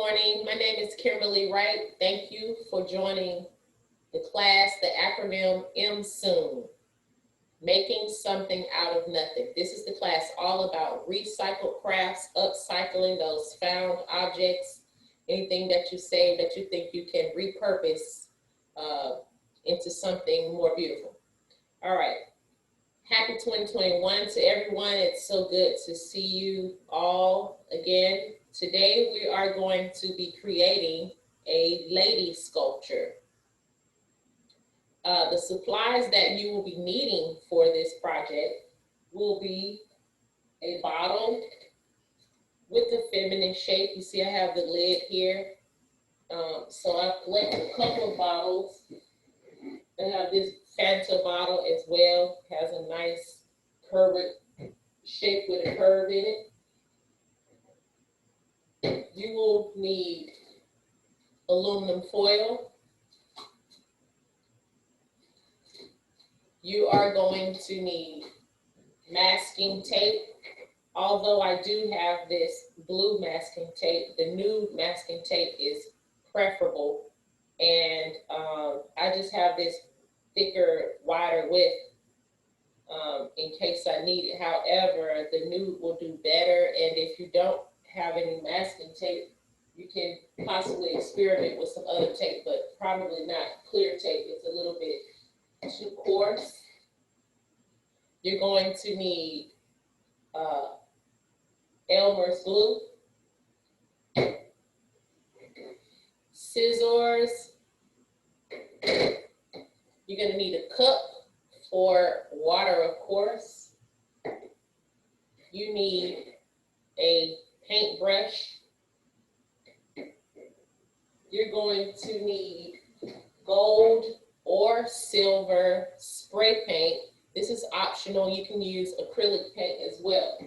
morning. My name is Kimberlie Wright. Thank you for joining the class, the acronym MSOON, Making Something Out of Nothing. This is the class all about recycled crafts, upcycling those found objects, anything that you save that you think you can repurpose into something more beautiful. All right. Happy 2021 to everyone. It's so good to see you all again. Today we are going to be creating a lady sculpture. The supplies that you will be needing for this project will be a bottle with a feminine shape. You see I have the lid here. So I've collected a couple of bottles. I have this Fanta bottle as well. It has a nice curved shape with a curve in it. You will need aluminum foil. You are going to need masking tape. Although I do have this blue masking tape, the new masking tape is preferable. And I just have this thicker, wider width in case I need it. However, the nude will do better. And if you don't have any masking tape, you can possibly experiment with some other tape, but probably not clear tape. It's a little bit too coarse. You're going to need Elmer's glue, scissors. You're going to need a cup for water, of course. You need a paintbrush. You're going to need gold or silver spray paint. This is optional. You can use acrylic paint as well.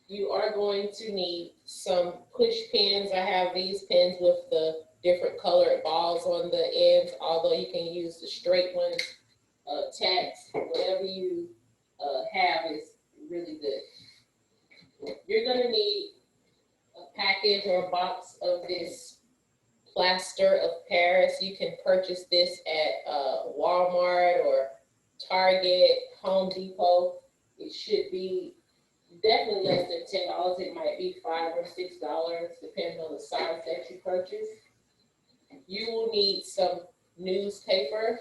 You are going to need some push pins. I have these pins with the different colored balls on the ends, although you can use the straight ones. Tacks, whatever you have is really good. You're going to need a package or a box of this plaster of Paris. You can purchase this at Walmart or Target, Home Depot. It should be definitely less than $10. It might be $5 or $6, depending on the size that you purchase. You will need some newspaper.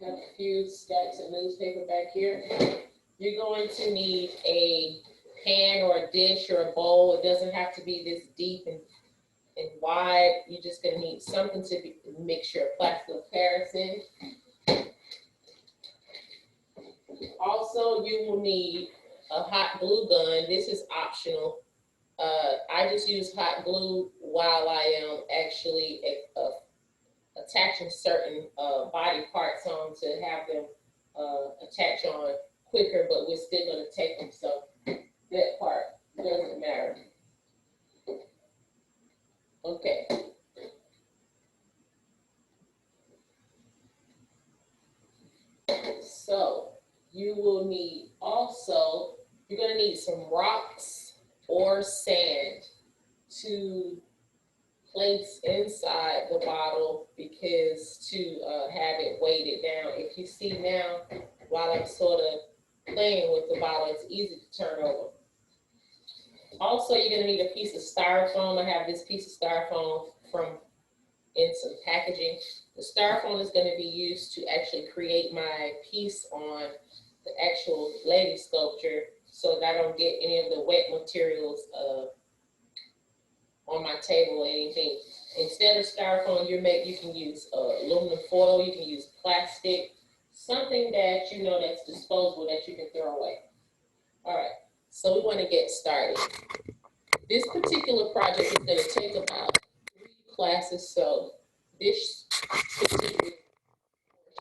Have a few stacks of newspaper back here. You're going to need a pan or a dish or a bowl. It doesn't have to be this deep and wide. You're just going to need something to mix your plaster of Paris in. Also, you will need a hot glue gun. This is optional. I just use hot glue while I am actually attaching certain body parts on to have them attach on quicker, but we're still going to take them, so that part doesn't matter. Okay. So you will need also, you're going to need some rocks or sand to place inside the bottle, because to have it weighted down. If you see now, while I'm sort of playing with the bottle, it's easy to turn over. Also, you're going to need a piece of styrofoam. I have this piece of styrofoam in some packaging. The styrofoam is going to be used to actually create my piece on the actual lady sculpture, so that I don't get any of the wet materials on my table or anything. Instead of styrofoam, you can use aluminum foil, you can use plastic, something that you know that's disposable that you can throw away. All right, so we want to get started. This particular project is going to take about 3 classes, so this particular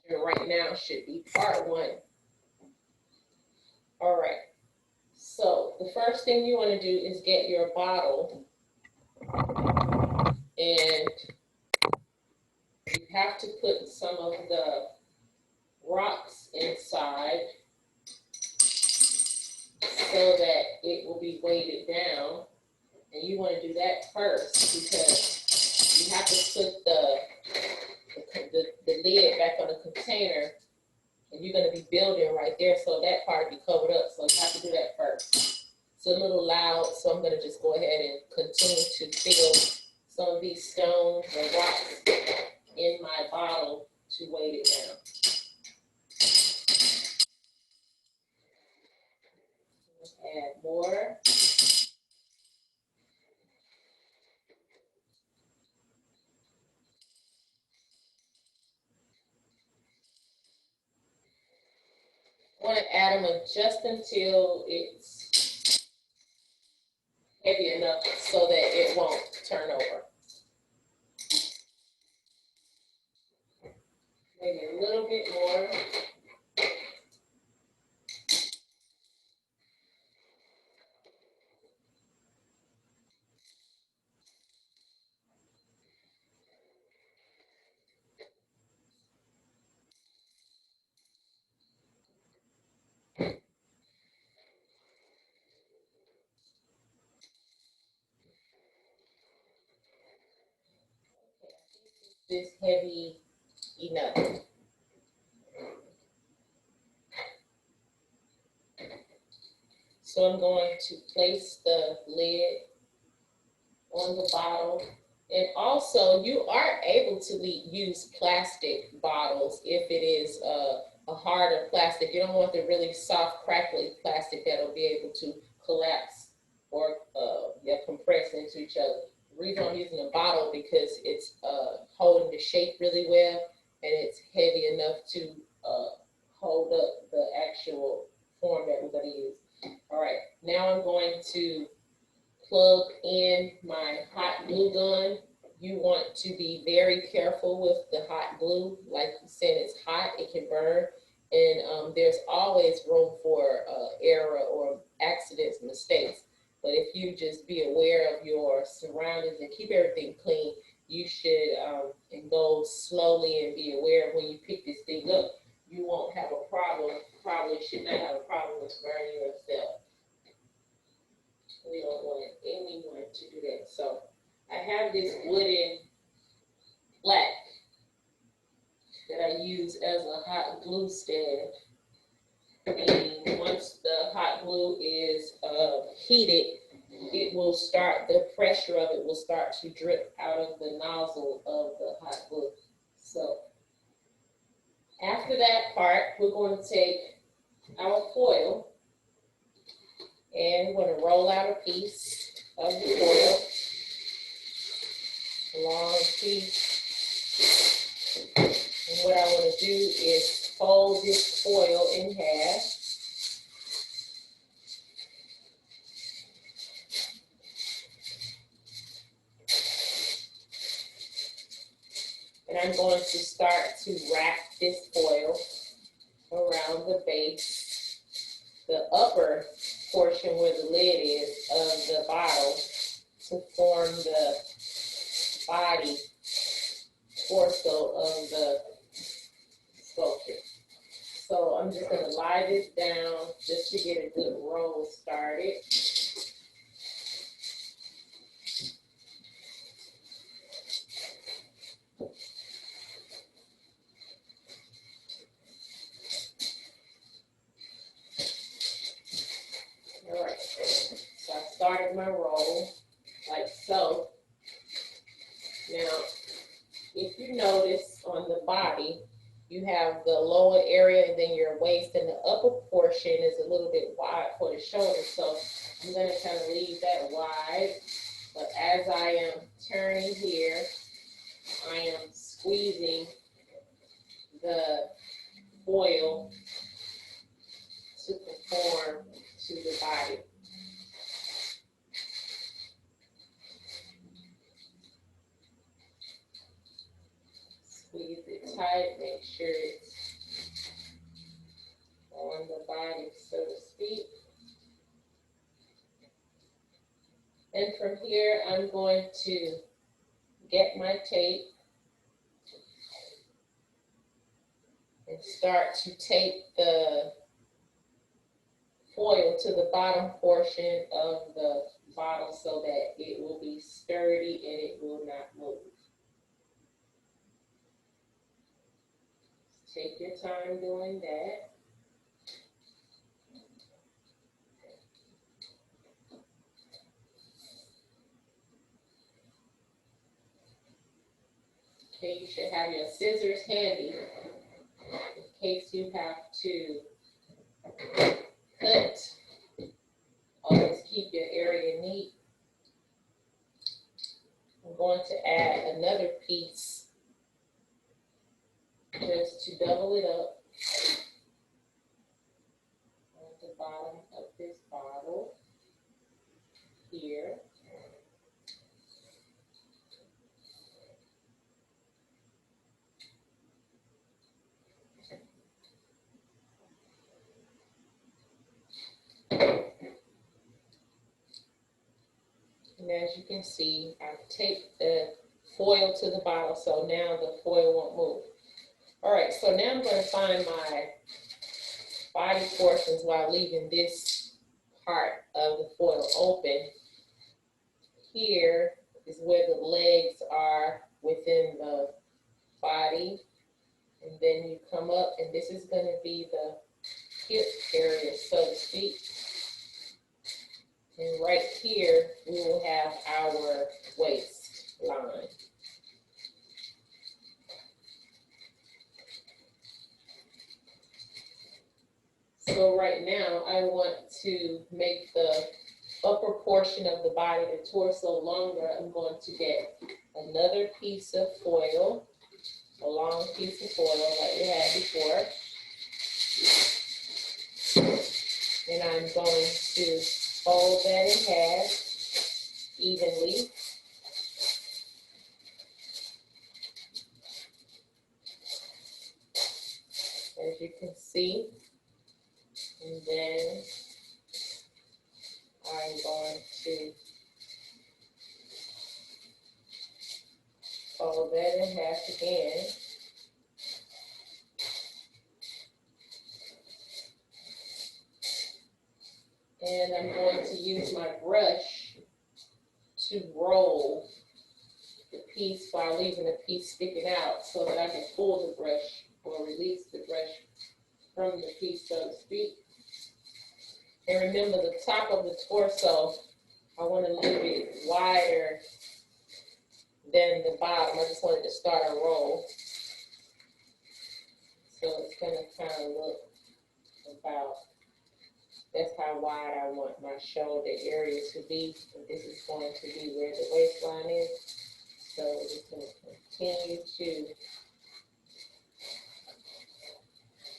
portion right now should be part 1. All right, so the first thing you want to do is get your bottle, and you have to put some of the rocks inside. so that it will be weighted down. And you want to do that first because you have to put the lid back on the container, and you're going to be building right there, so that part be covered up. So you have to do that first. It's a little loud, so I'm going to just go ahead and continue to fill some of these stones and rocks in my bottle to weight it down. Add more. I want to add them just until it's heavy enough so that it won't turn over. Maybe a little bit more. This heavy enough. So I'm going to place the lid on the bottle. And also, you are able to use plastic bottles if it is a harder plastic. You don't want the really soft, crackly plastic that'll be able to collapse or compress into each other. The reason I'm using a bottle because it's holding the shape really well, and it's heavy enough to hold up the actual form that we're going to use. All right, now I'm going to plug in my hot glue gun. You want to be very careful with the hot glue. Like you said, it's hot, it can burn, and there's always room for error or accidents, mistakes. But if you just be aware of your surroundings and keep everything clean, you should and go slowly and be aware of when you pick this thing up. You won't have a problem, probably should not have a problem with burning yourself. We don't want anyone to do that. So I have this wooden black that I use as a hot glue stand. And once the hot glue is heated, it will start, the pressure of it will start to drip out of the nozzle of the hot glue. So after that part, we're going to take our foil and we're going to roll out a piece of the foil, a long piece. And what I want to do is fold this foil in half. And I'm going to start to wrap this foil around the base, the upper portion where the lid is of the bottle, to form the body torso of the sculpture. So I'm just going to lie this down just to get a good roll started. All right, so I started my roll like so. Now, if you notice on the body, you have the lower area and then your waist, and the upper portion is a little bit wide for the shoulder. So I'm going to kind of leave that wide. But as I am turning here, I am squeezing the foil to conform to the body. Squeeze it tight, make sure it's on the body, so to speak. And from here, I'm going to get my tape and start to tape the foil to the bottom portion of the bottle so that it will be sturdy and it will not move. Take your time doing that. Okay, you should have your scissors handy in case you have to cut. Always keep your area neat. I'm going to add another piece just to double it up on the bottom of this bottle here. And as you can see, I've taped the foil to the bottle, so now the foil won't move. All right, so now I'm going to find my body portions while leaving this part of the foil open. Here is where the legs are within the body. And then you come up, and this is going to be the hip area, so to speak. And right here, we will have our waistline. So right now, I want to make the upper portion of the body, the torso, longer. I'm going to get another piece of foil, a long piece of foil like we had before. And I'm going to fold that in half evenly. As you can see. And then I'm going to fold that in half again. And I'm going to use my brush to roll the piece while leaving a piece sticking out so that I can pull the brush or release the brush from the piece, so to speak. And remember, the top of the torso, I want to leave it wider than the bottom. I just wanted to start a roll. So it's going to kind of look about, that's how wide I want my shoulder area to be. And this is going to be where the waistline is. So we're just going to continue to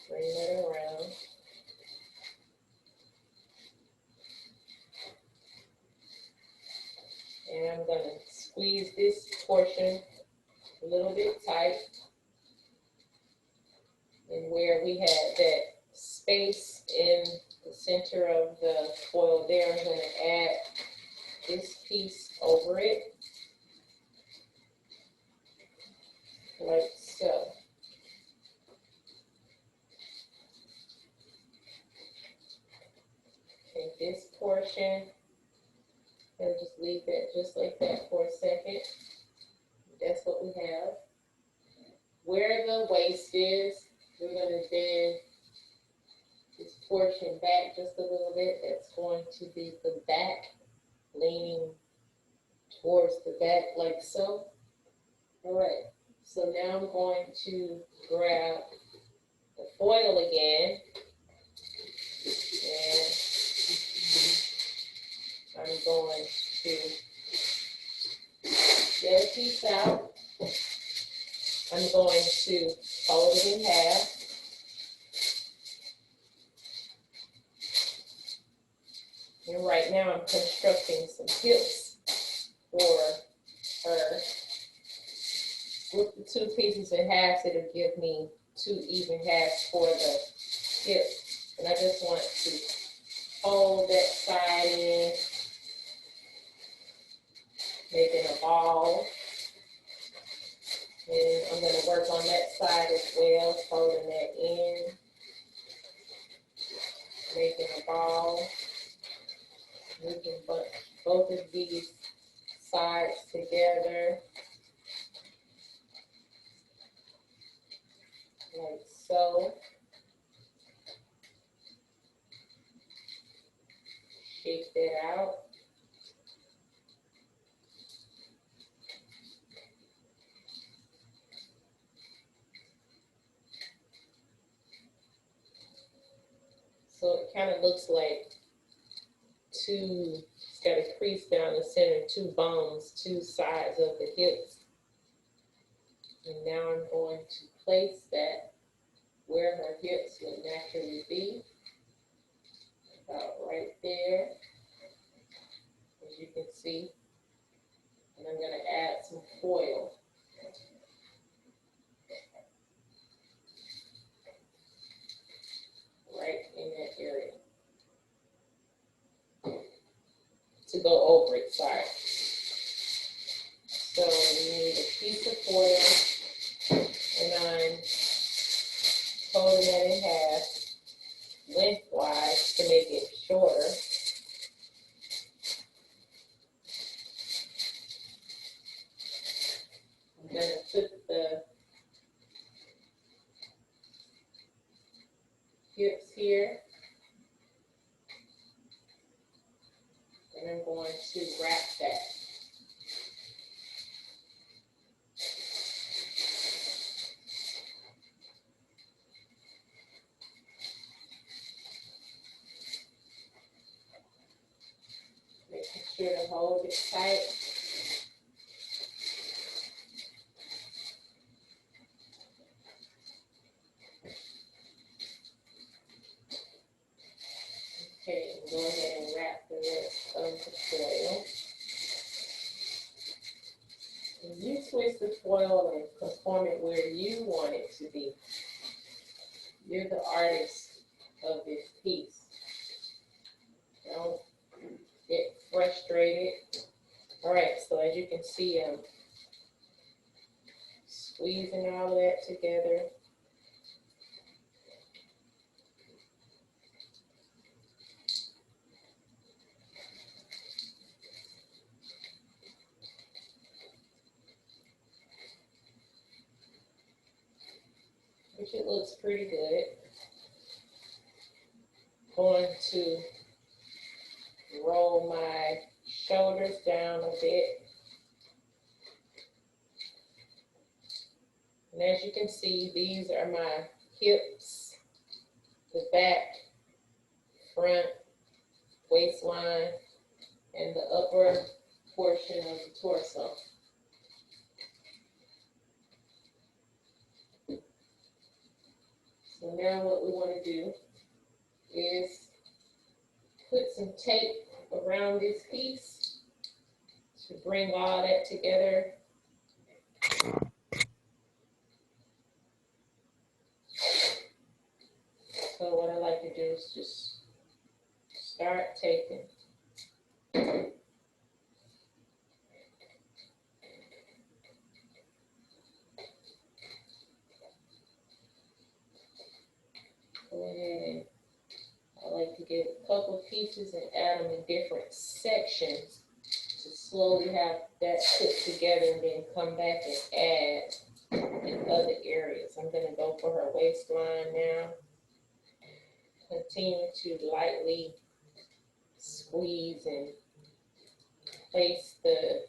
bring it around. And I'm going to squeeze this portion a little bit tight. And where we had that space in the center of the foil there, I'm going to add this piece over it, like so. Take this portion and just leave that just like that for a second. That's what we have. Where the waist is, we're going to bend this portion back just a little bit. That's going to be the back, leaning towards the back like so. All right, so now I'm going to grab the foil again. And I'm going to get a piece out. I'm going to fold it in half. And right now I'm constructing some hips for her. With the two pieces in half, it'll give me 2 even halves for the hip. And I just want to fold that side in, making a ball. And I'm going to work on that side as well, folding that in. making a ball, moving both of these sides together, like so. Shake that out. So it kind of looks like it's got a crease down the center, two bones, two sides of the hips. And now I'm going to place that where her hips would naturally be, about right there, as you can see. And I'm going to add some foil. Right in that area. To go over it, sorry. So we need a piece of foil, and I'm folding that in half lengthwise to make it shorter. I'm going to put the hips here, and I'm going to wrap that. Making sure to hold it tight. Okay, and go ahead and wrap the rest of the foil. And you twist the foil and conform it where you want it to be. You're the artist of this piece. Don't get frustrated. All right, so as you can see, I'm squeezing all of that together. Which it looks pretty good. Going to roll my shoulders down a bit. And as you can see, these are my hips, the back, front, waistline, and the upper portion of the torso. So now what we want to do is put some tape around this piece to bring all that together. So what I like to do is just start taping. Go ahead and I like to get a couple pieces and add them in different sections to slowly have that put together and then come back and add in other areas. I'm going to go for her waistline now. Continue to lightly squeeze and place the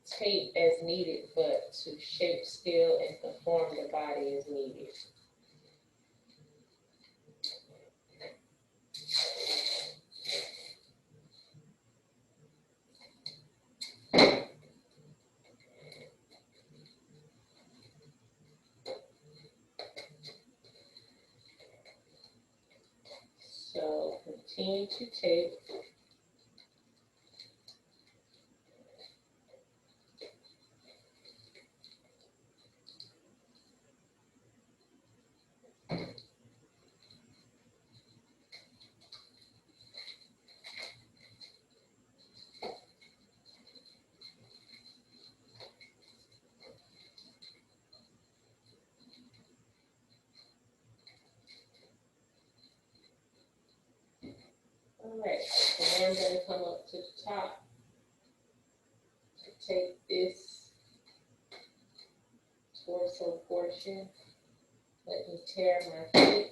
tape as needed, but to shape still and conform the body as needed. So continue to tape. All right, so now I'm going to come up to the top and take this torso portion. Let me tear my tape.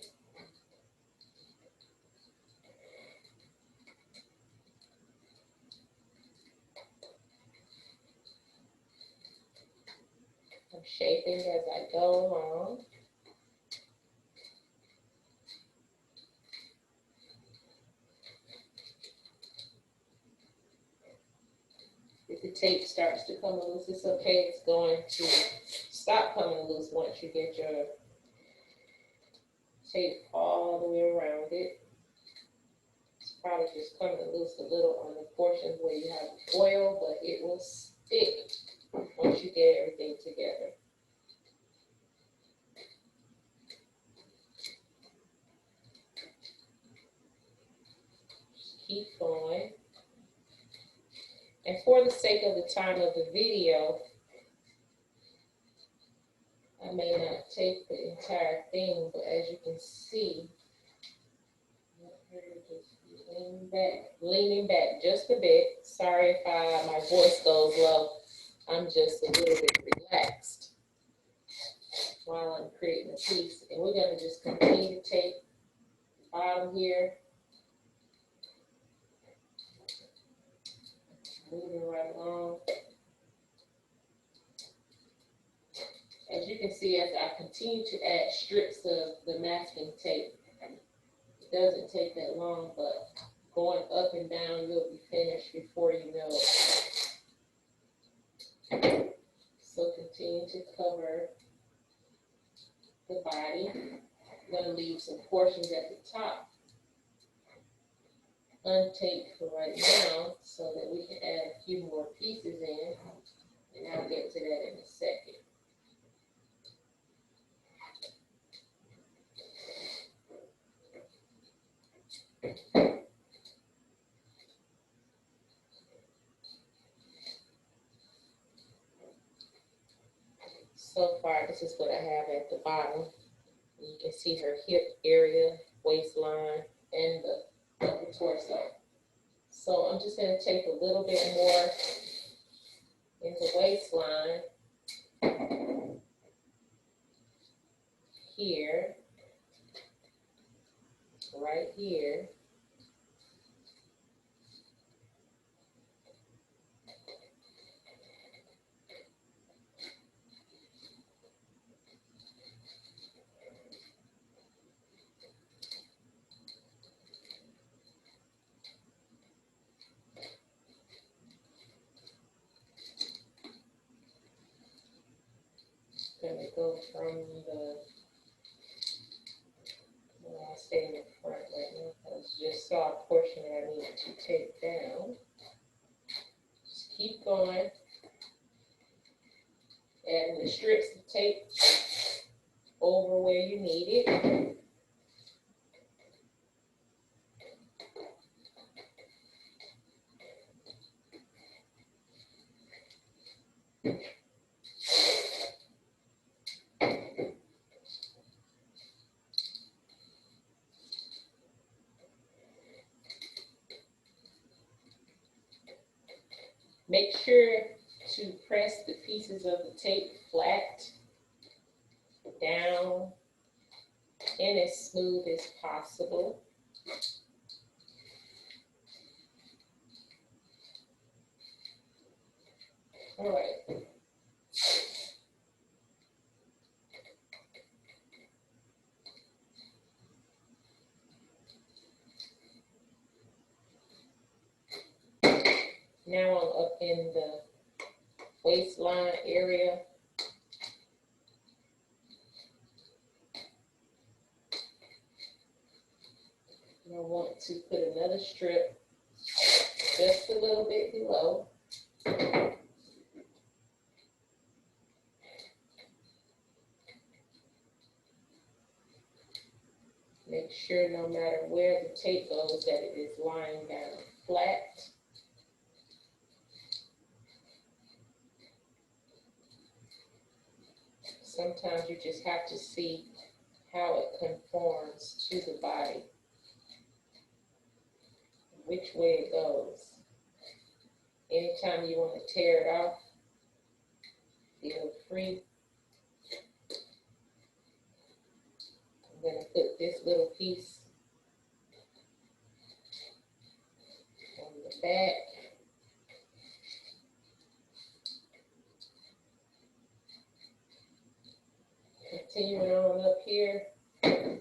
I'm shaping as I go along. If the tape starts to come loose, it's okay. It's going to stop coming loose once you get your tape all the way around it. It's probably just coming loose a little on the portions where you have oil, but it will stick once you get everything together. Just keep going. And for the sake of the time of the video, I may not take the entire thing, but as you can see, leaning back just a bit. Sorry if my voice goes low. I'm just a little bit relaxed while I'm creating a piece. And we're going to just continue to take the bottom here, moving right along. As you can see, as I continue to add strips of the masking tape, it doesn't take that long, but going up and down, you'll be finished before you know it. So continue to cover the body. I'm going to leave some portions at the top untaped for right now so that we can add a few more pieces in, and I'll get to that in a second. So far, this is what I have at the bottom. You can see her hip area, waistline, and the upper torso. So I'm just going to take a little bit more in the waistline here, right here. Going to go from the, well, I'll stay in the front right now because I just saw a portion that I needed to take down. Just keep going, adding the strips of tape over where you need it. Make sure to press the pieces of the tape flat, down, and as smooth as possible. All right. Now I'm up in the waistline area. And I want to put another strip just a little bit below. Make sure no matter where the tape goes that it is lying down flat. Sometimes you just have to see how it conforms to the body. which way it goes. Anytime you want to tear it off, feel free. I'm going to put this little piece on the back. Continuing on up here in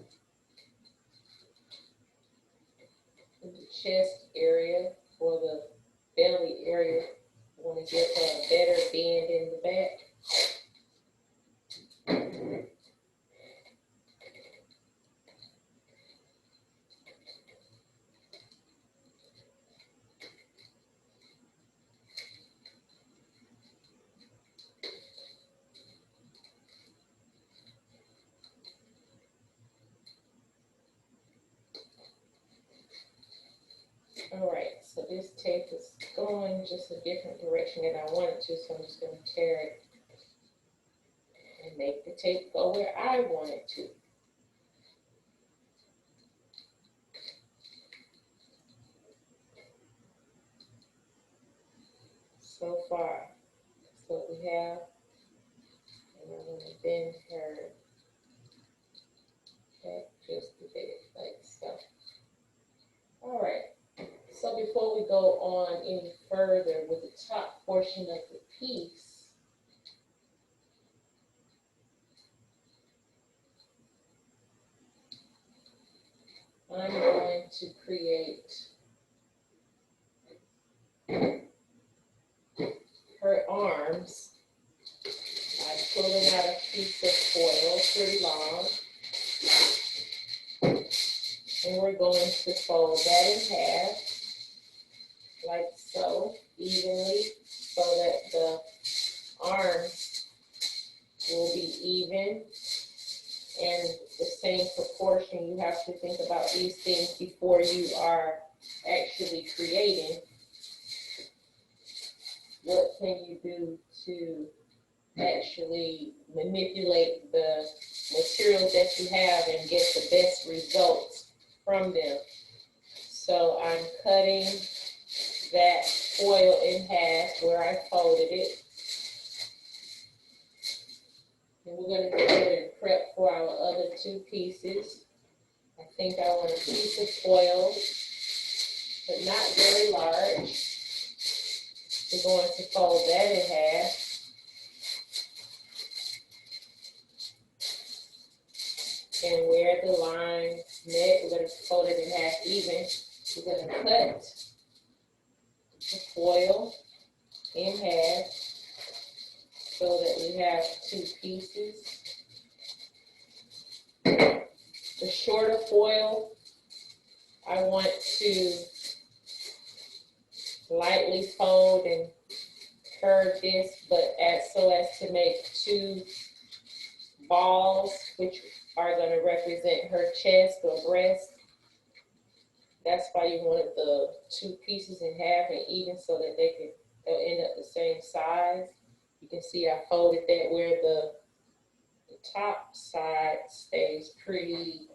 the chest area or the belly area. I want to get a better bend in the back. All right, so this tape is going just a different direction than I wanted to, so I'm just going to tear it and make the tape go where I want it to. So far, that's what we have. And I'm going to bend her back just a bit, like so. All right. So before we go on any further with the top portion of the piece, I'm going to create her arms by pulling out a piece of foil pretty long. And we're going to fold that in half, like so, evenly, so that the arms will be even and the same proportion. You have to think about these things before you are actually creating. What can you do to actually manipulate the materials that you have and get the best results from them? So I'm cutting that foil in half where I folded it. And we're going to go ahead and prep for our other two pieces. I think I want a piece of foil, but not very large. We're going to fold that in half. And where the line met, we're going to fold it in half even. We're going to cut the foil in half so that we have two pieces. The shorter foil, I want to lightly fold and curve this, but so as to make two balls, which are going to represent her chest or breast. That's why you wanted the two pieces in half and even so that they'll end up the same size. You can see I folded that where the top side stays pretty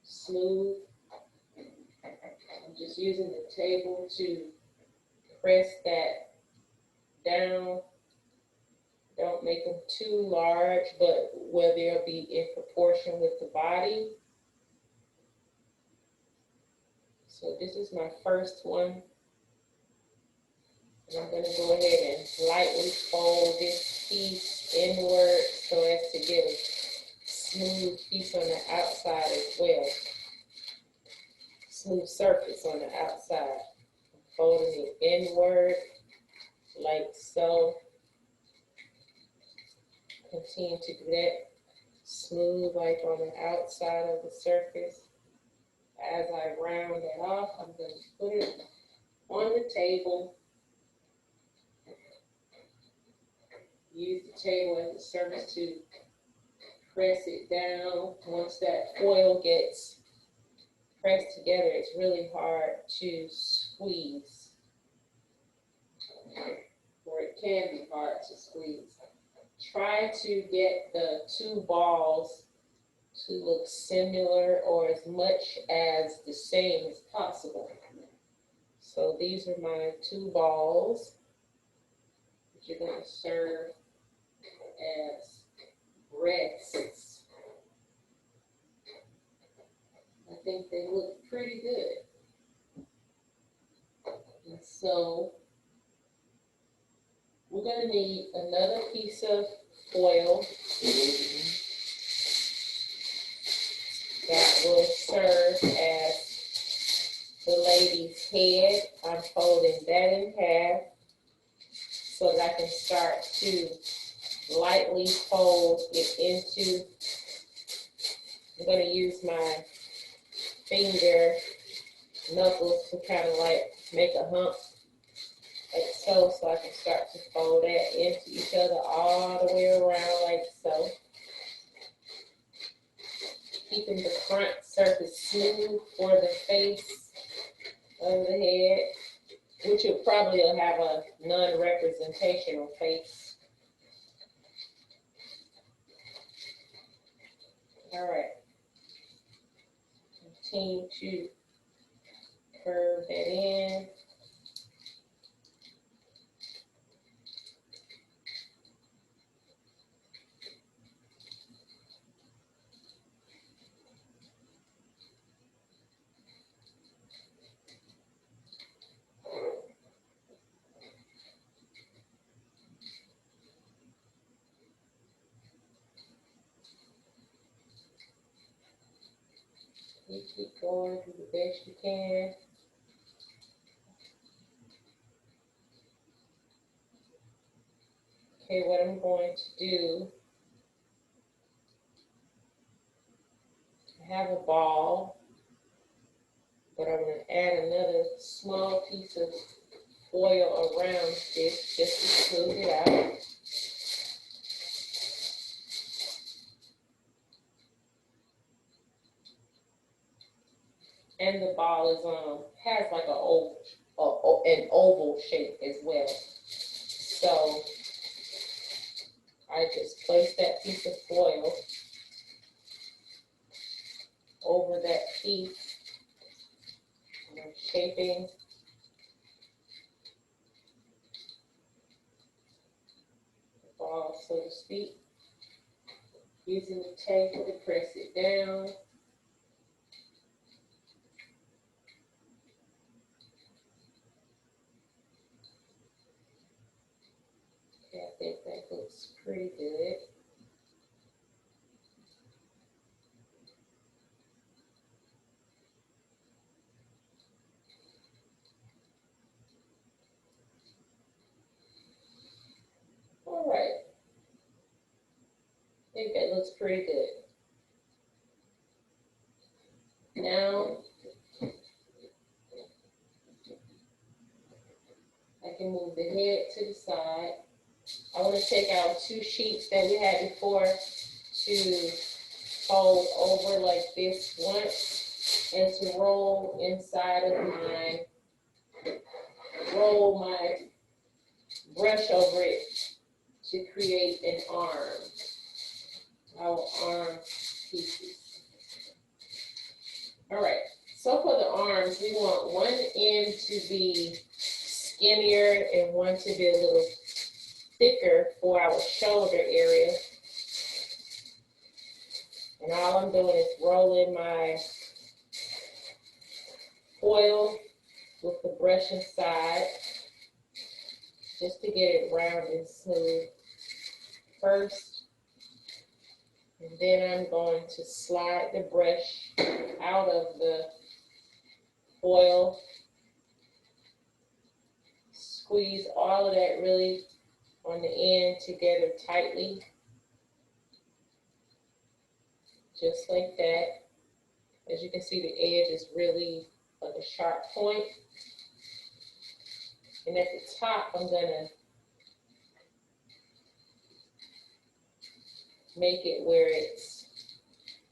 smooth. I'm just using the table to press that down. Don't make them too large, but where they'll be in proportion with the body. So this is my first one. And I'm going to go ahead and lightly fold this piece inward so as to get a smooth piece on the outside as well. Smooth surface on the outside. Folding it inward like so. Continue to do that. Smooth like on the outside of the surface. As I round it off, I'm going to put it on the table. Use the table as a surface to press it down. Once that foil gets pressed together, it's really hard to squeeze, or it can be hard to squeeze. Try to get the two balls to look similar or as much as the same as possible. So these are my 2 balls that you're going to serve as breasts. I think they look pretty good. And so we're going to need another piece of foil that will serve as the lady's head. I'm folding that in half so that I can start to lightly fold it into. I'm going to use my finger knuckles to kind of like make a hump like so I can start to fold that into each other all the way around like so. Keeping the front surface smooth for the face of the head, which will probably have a non-representational face. All right. Continue to curve that in. You keep going, do the best you can. Okay, what I'm going to do, I have a ball, but I'm going to add another small piece of foil around this just to smooth it out. And the ball is has like an oval shape as well. So I just place that piece of foil over that piece. And I'm shaping the ball, so to speak, using the tape to press it down. I think that looks pretty good. All right. I think that looks pretty good. Now, I can move the head to the side. I want to take out 2 sheets that we had before to fold over like this once and to roll my brush over it to create an arm, our arm pieces. All right, so for the arms, we want one end to be skinnier and one to be a little thicker for our shoulder area. And all I'm doing is rolling my foil with the brush inside just to get it round and smooth first. And then I'm going to slide the brush out of the foil, squeeze all of that really on the end together tightly, just like that. As you can see, the edge is really like a sharp point. And at the top, I'm gonna make it where it's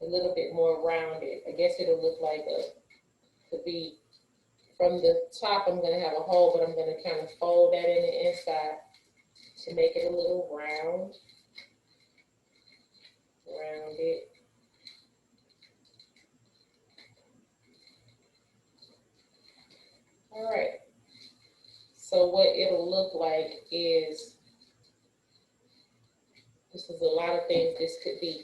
a little bit more rounded. I guess it'll look like could be from the top, I'm gonna have a hole, but I'm gonna kind of fold that in the inside to make it a little rounded. All right. So what it'll look like is, this is a lot of things this could be.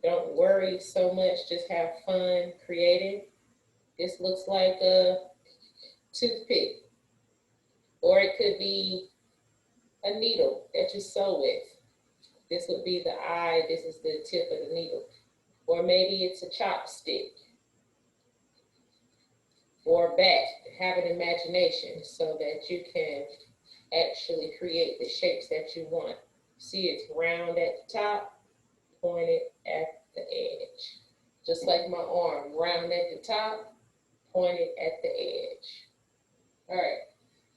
Don't worry so much, just have fun, creative. This looks like a toothpick, or it could be a needle that you sew with. This would be the eye, this is the tip of the needle. Or maybe it's a chopstick or a bat. Have an imagination so that you can actually create the shapes that you want. See, it's round at the top, pointed at the edge. Just like my arm, round at the top, pointed at the edge. All right,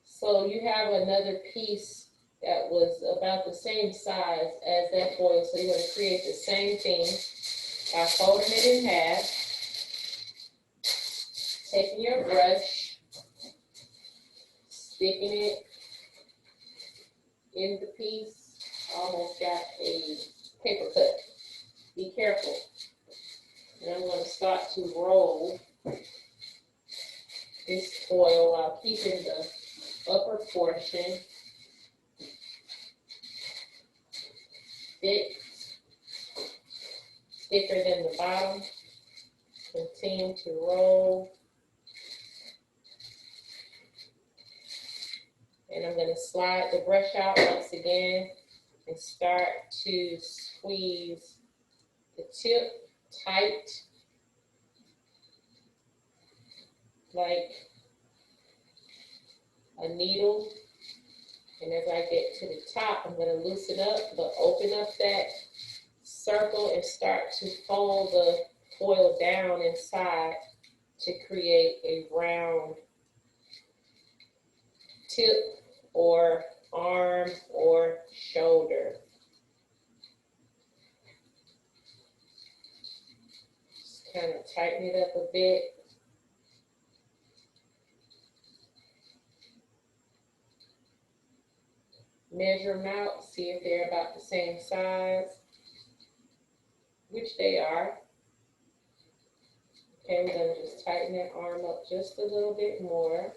so you have another piece that was about the same size as that foil, so you're going to create the same thing by folding it in half, taking your brush, sticking it in the piece. Almost got a paper cut. Be careful. And I'm going to start to roll this foil while keeping the upper portion thick, thicker than the bottom. Continue to roll. And I'm going to slide the brush out once again and start to squeeze the tip tight, like a needle. And as I get to the top, I'm going to loosen up, but open up that circle and start to fold the foil down inside to create a round tip or arm or shoulder. Just kind of tighten it up a bit. Measure them out, see if they're about the same size, which they are. Okay, we're going to just tighten that arm up just a little bit more.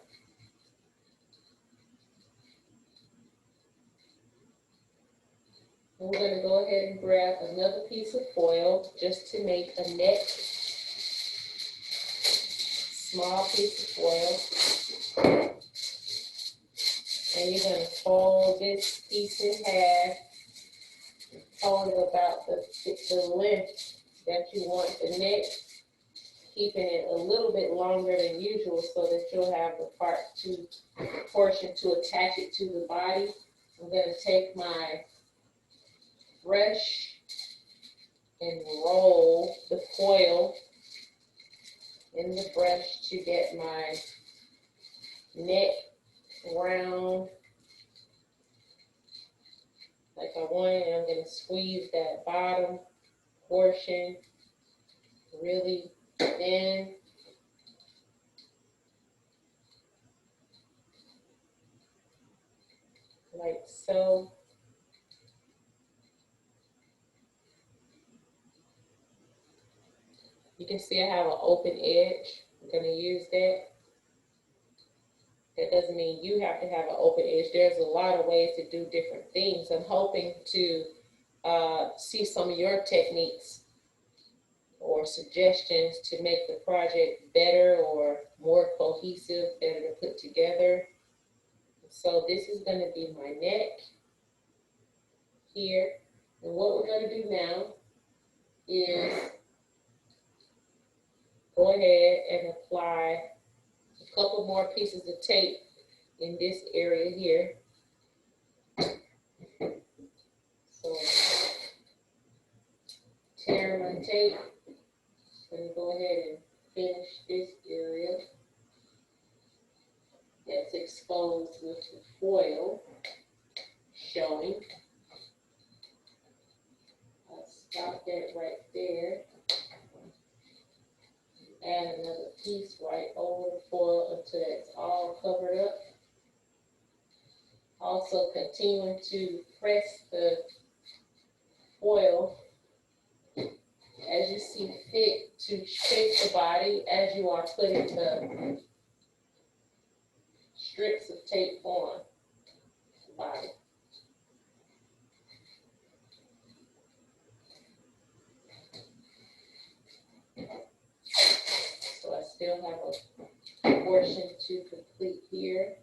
And we're going to go ahead and grab another piece of foil just to make a neck. Small piece of foil. And you're going to fold this piece in half. Fold it about the length that you want the neck, keeping it a little bit longer than usual so that you'll have the portion to attach it to the body. I'm going to take my brush and roll the foil in the brush to get my neck round like I want it. And I'm going to squeeze that bottom portion really thin. Like so. You can see I have an open edge. I'm going to use that. That doesn't mean you have to have an open edge. There's a lot of ways to do different things. I'm hoping to see some of your techniques or suggestions to make the project better or more cohesive, better to put together. So this is going to be my neck here. And what we're going to do now is go ahead and apply a couple more pieces of tape in this area here. So tear my tape. I'm going to go ahead and finish this area that's exposed with the foil showing. I'll stop that right there. Add another piece right over the foil until it's all covered up. Also continuing to press the foil as you see fit to shape the body as you are putting the strips of tape on the bottom. So I still have a portion to complete here.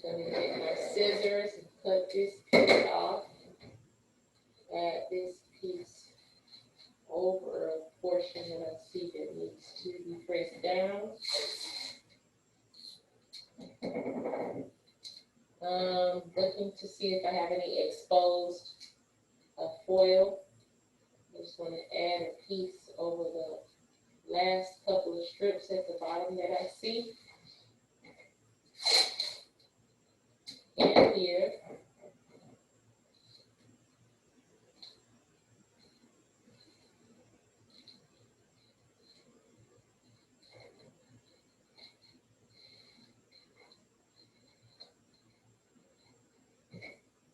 I'm going to get my scissors and cut this piece off. Add this piece over a portion that I see that needs to be pressed down. Looking to see if I have any exposed foil. I just want to add a piece over the last couple of strips at the bottom that I see. And here.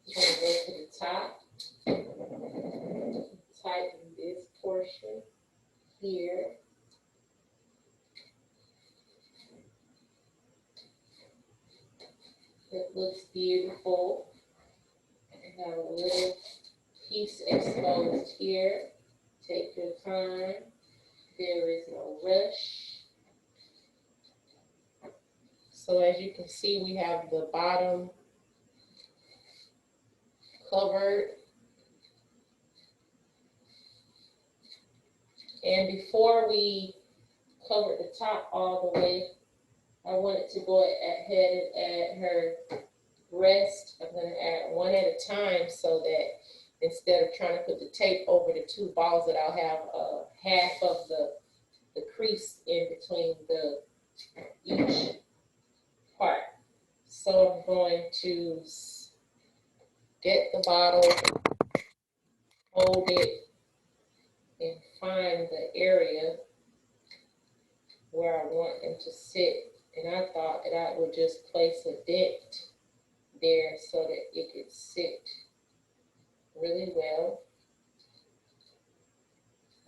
I'm going to go to the top, tighten this portion here. It looks beautiful. I have a little piece exposed here. Take your time. There is no rush. So as you can see, we have the bottom covered. And before we cover the top all the way, I wanted to go ahead and add her breast. I'm going to add one at a time so that instead of trying to put the tape over the two balls, that I'll have half of the crease in between each part. So I'm going to get the bottle, hold it, and find the area where I want them to sit. And I thought that I would just place a dent there so that it could sit really well.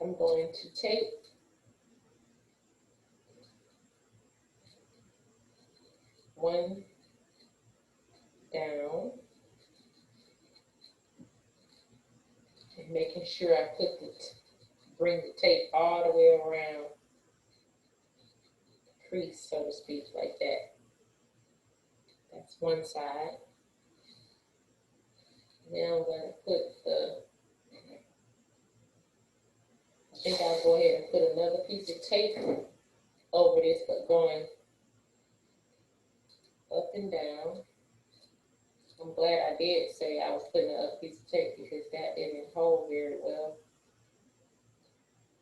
I'm going to tape one down and making sure I bring the tape all the way around the crease, so to speak, like that. That's one side. Now I'm going to put I think I'll go ahead and put another piece of tape over this, but going up and down. I'm glad I did say I was putting another piece of tape because that didn't hold very well.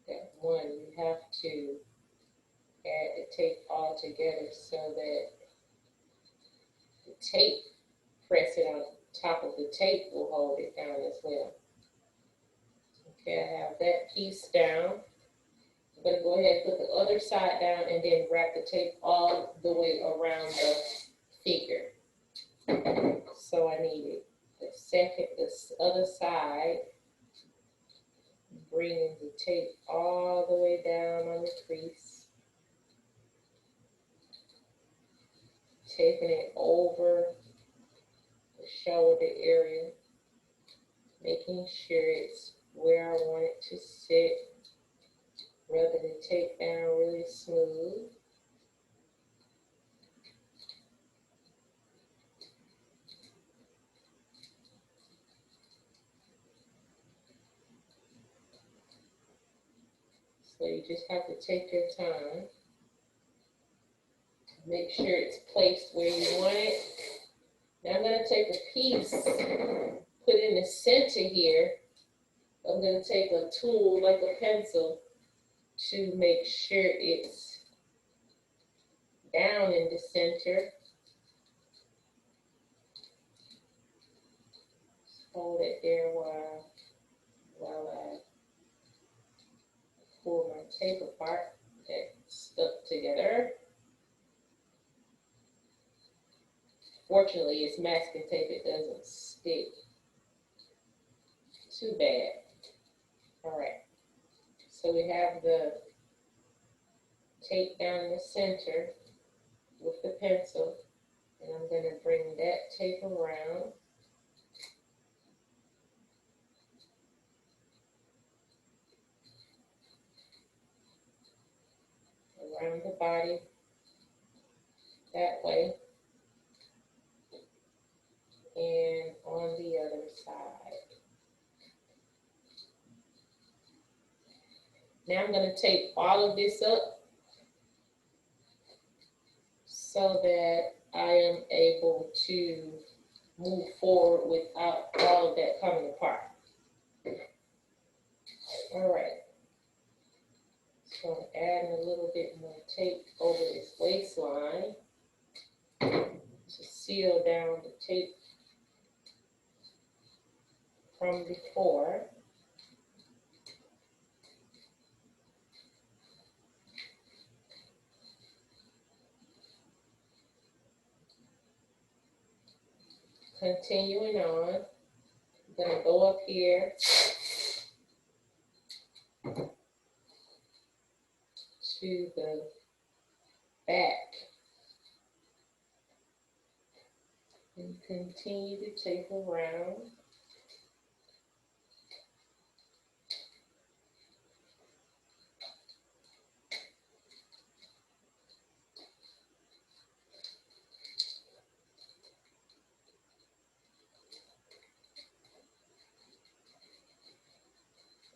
That one, you have to add the tape all together so that the tape, pressing on top of the tape, will hold it down as well. Okay, I have that piece down. I'm going to go ahead and put the other side down and then wrap the tape all the way around the figure. So I needed this other side, bringing the tape all the way down on the crease, taking it over the shoulder area, making sure it's where I want it to sit, rubbing the tape down really smooth. So you just have to take your time. Make sure it's placed where you want it. Now I'm going to take a piece, put in the center here. I'm going to take a tool like a pencil to make sure it's down in the center. Just hold it there while I pull my tape apart. That stuck together. Fortunately, it's masking tape, it doesn't stick too bad. All right, so we have the tape down the center with the pencil, and I'm going to bring that tape around. Around the body that way, and on the other side. Now I'm going to tape all of this up so that I am able to move forward without all of that coming apart. All right, so I'm adding a little bit more tape over this waistline to seal down the tape from before. Continuing on, I'm going to go up here to the back and continue to tape around.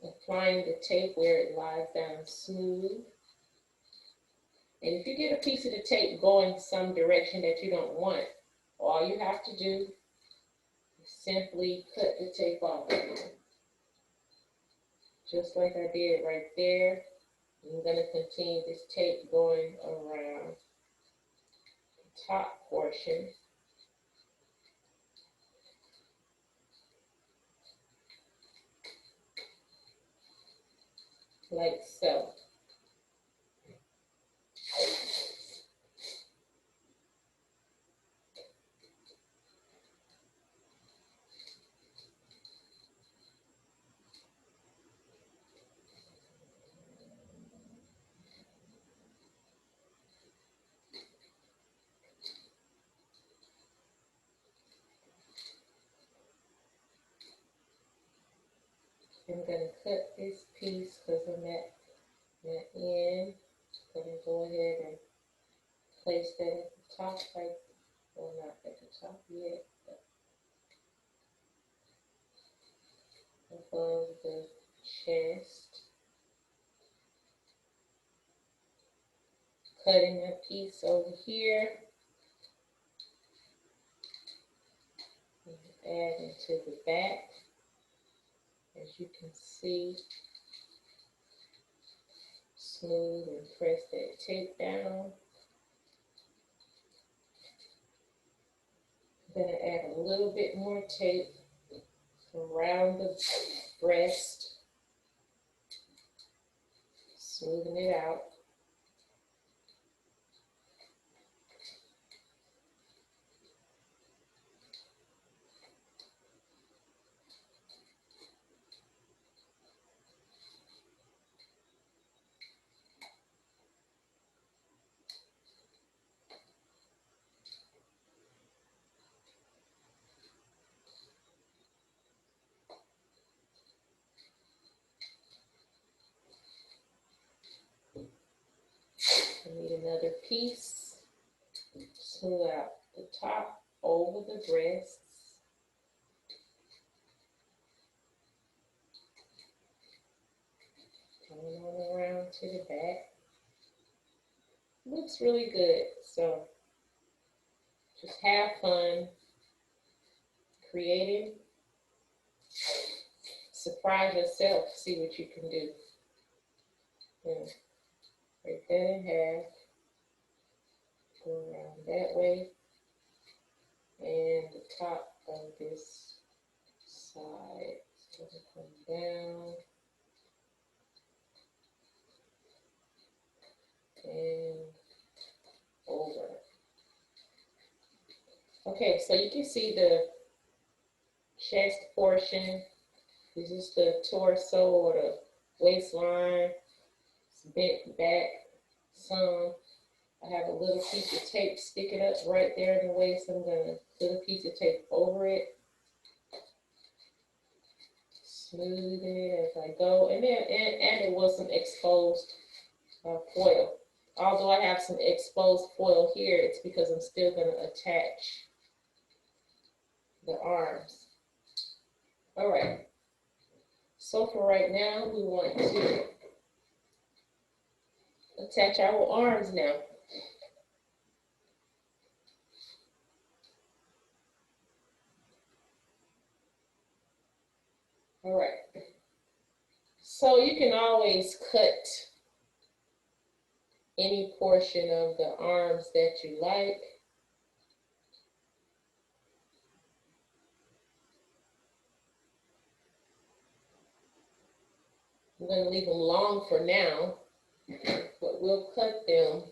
Applying the tape where it lies down smooth. And if you get a piece of the tape going some direction that you don't want, all you have to do is simply cut the tape off. Just like I did right there. I'm going to continue this tape going around the top portion. Like so. I'm going to cut this piece because I'm at the end. I'm going to go ahead and place that at the top, right? Well, not at the top yet, but above the chest. Cutting a piece over here. And adding to the back. As you can see, smooth and press that tape down. I'm going to add a little bit more tape around the breast, smoothing it out. I need another piece. Smooth out the top over the breasts. Coming on around to the back. Looks really good. So just have fun creating. Surprise yourself. See what you can do. Yeah. Break that in half. Go around that way. And the top of this side is going to come down. Okay, so you can see the chest portion. This is the torso or the waistline. It's bent back some. I have a little piece of tape sticking up right there in the waist. I'm gonna put a piece of tape over it, smooth it as I go, and then and it was some exposed foil. Although I have some exposed foil here, it's because I'm still gonna attach the arms. All right. So for right now, we want to attach our arms now. All right. So you can always cut any portion of the arms that you like. I'm going to leave them long for now, but we'll cut them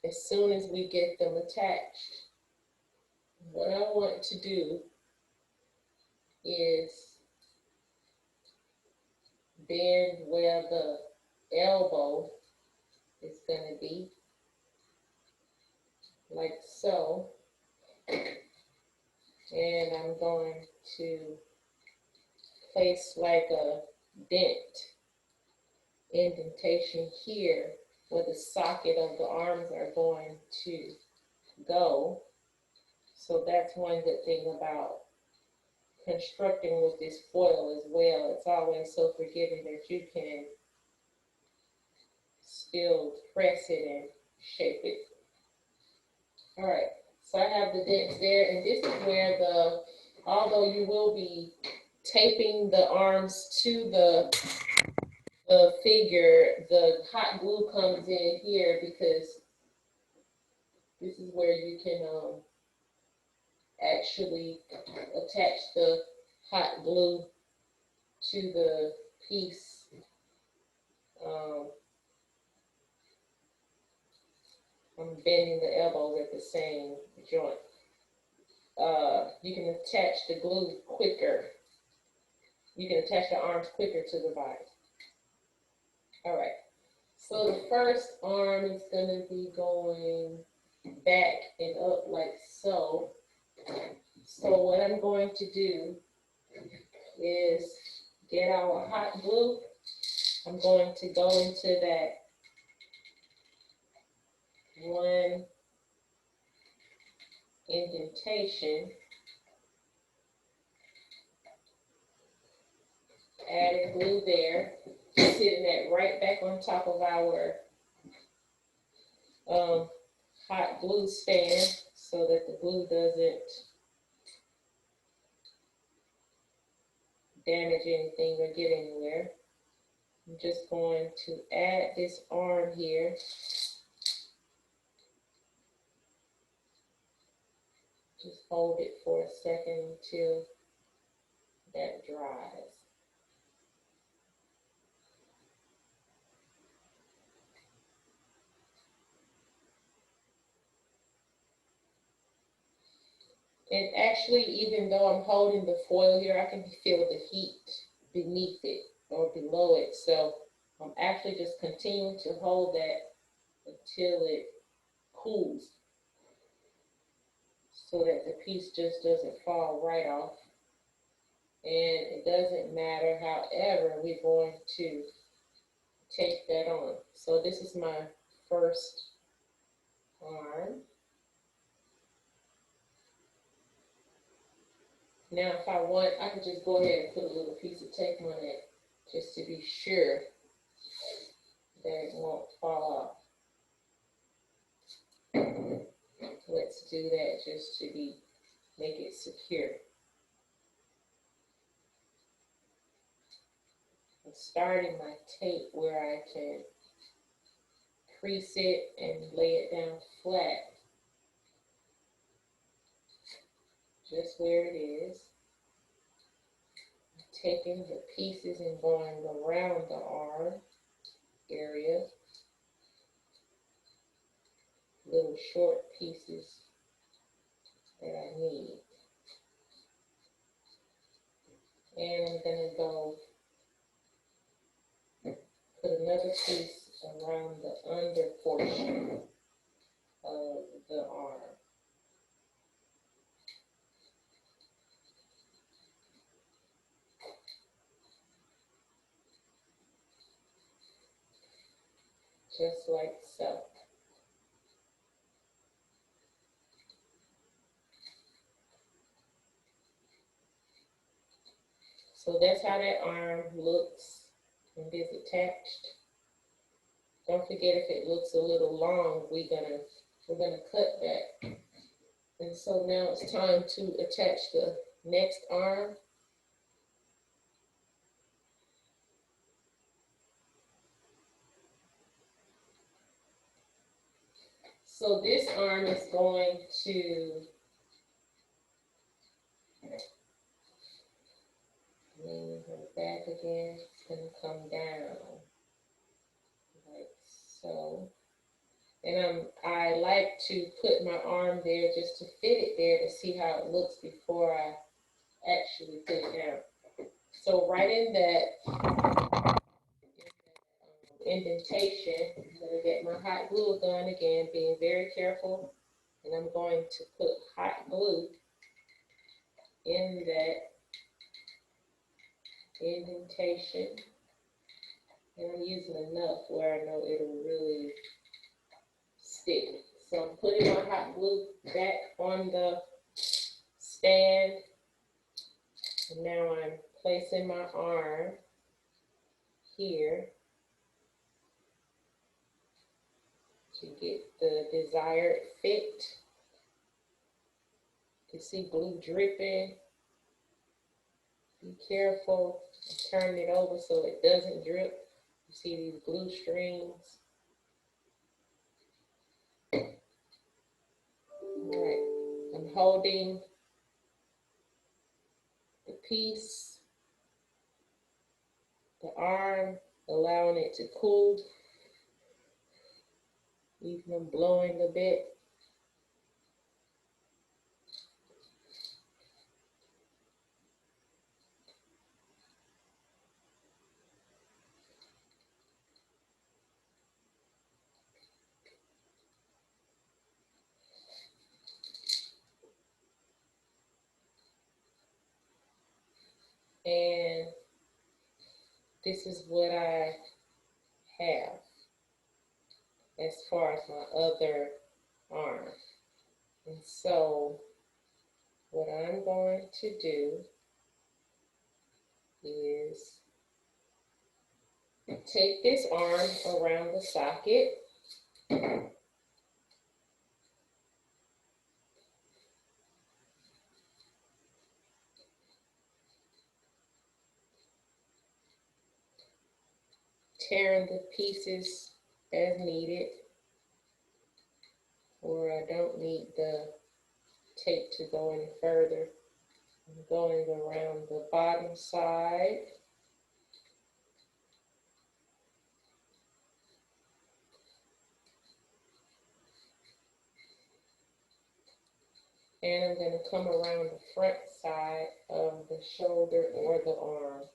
as soon as we get them attached. What I want to do is bend where the elbow is going to be, like so. And I'm going to place like a indentation here where the socket of the arms are going to go. So that's one good thing about constructing with this foil as well. It's always so forgiving that you can still press it and shape it. All right, so I have the dents there, and this is where although you will be taping the arms to the figure, the hot glue comes in here because this is where you can actually attach the hot glue to the piece. I'm bending the elbows at the same joint. You can attach the glue quicker. You can attach the arms quicker to the body. All right. So the first arm is going to be going back and up like so. So what I'm going to do is get our hot glue. I'm going to go into that one indentation, added glue there, sitting that right back on top of our hot glue stand so that the glue doesn't damage anything or get anywhere. I'm just going to add this arm here. Just hold it for a second until that dries. And actually, even though I'm holding the foil here, I can feel the heat beneath it or below it. So I'm actually just continuing to hold that until it cools so that the piece just doesn't fall right off. And it doesn't matter, however, we're going to take that on. So this is my first arm. Now, if I want, I could just go ahead and put a little piece of tape on it just to be sure that it won't fall off. Let's do that just to make it secure. I'm starting my tape where I can crease it and lay it down flat, just where it is. Taking the pieces and going around the arm area, little short pieces that I need. And I'm gonna go put another piece around the under portion of the arm. Just like so. So that's how that arm looks and is attached. Don't forget, if it looks a little long, we're gonna cut that. And so now it's time to attach the next arm. So this arm is going to lean her back again. It's going to come down like so. And I like to put my arm there just to fit it there to see how it looks before I actually put it down. So right in that indentation, I'm going to get my hot glue gun again, being very careful. And I'm going to put hot glue in that indentation. And I'm using enough where I know it'll really stick. So I'm putting my hot glue back on the stand. And now I'm placing my arm here to get the desired fit. You can see glue dripping. Be careful. Turn it over so it doesn't drip. You see these glue strings. All right. I'm holding the piece, the arm, allowing it to cool, leaving them blowing a bit. And this is what I have as far as my other arm. And so what I'm going to do is take this arm around the socket. Tearing the pieces as needed, or I don't need the tape to go any further. I'm going around the bottom side. And I'm going to come around the front side of the shoulder or the arm.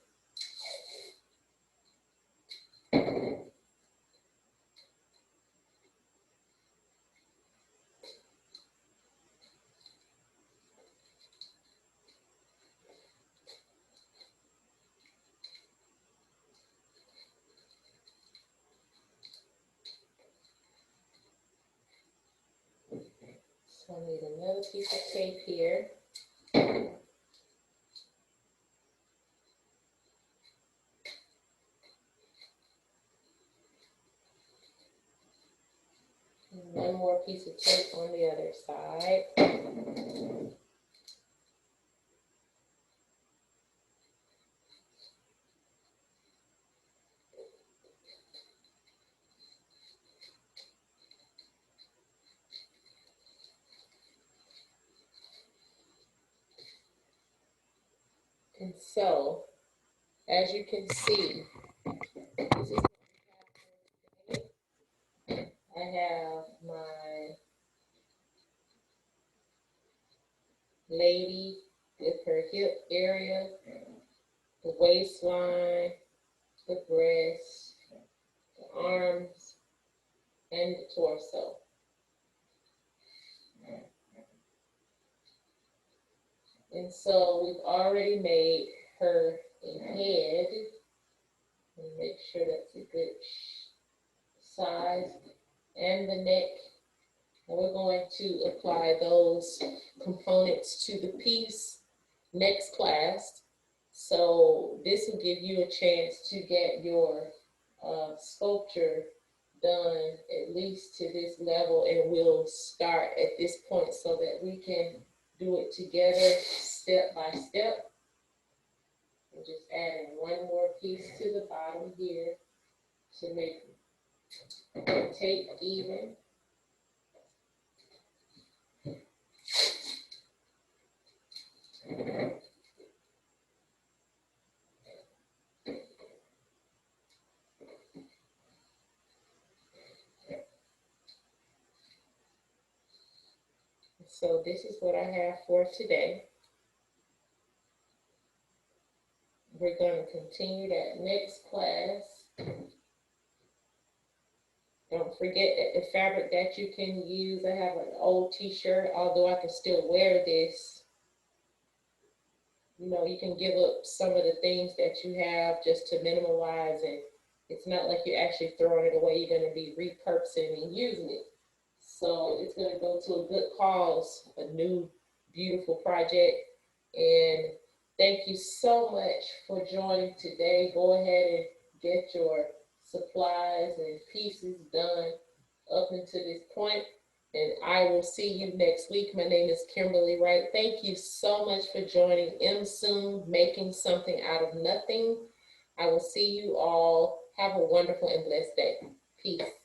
So I need another piece of tape here. And one more piece of tape on the other side. And so, as you can see, this is I have my waistline, the breast, the arms, and the torso. And so we've already made her a head. And make sure that's a good size. And the neck. And we're going to apply those components to the piece next class. So this will give you a chance to get your sculpture done at least to this level, and we'll start at this point so that we can do it together step by step. I'm just adding one more piece to the bottom here to make the tape even. So this is what I have for today. We're going to continue that next class. Don't forget that the fabric that you can use, I have an old t-shirt, although I can still wear this. You know, you can give up some of the things that you have just to minimalize, and it's not like you're actually throwing it away. You're going to be repurposing and using it. So it's going to go to a good cause, a new, beautiful project. And thank you so much for joining today. Go ahead and get your supplies and pieces done up until this point. And I will see you next week. My name is Kimberlie Wright. Thank you so much for joining MSOON, making something out of nothing. I will see you all. Have a wonderful and blessed day. Peace.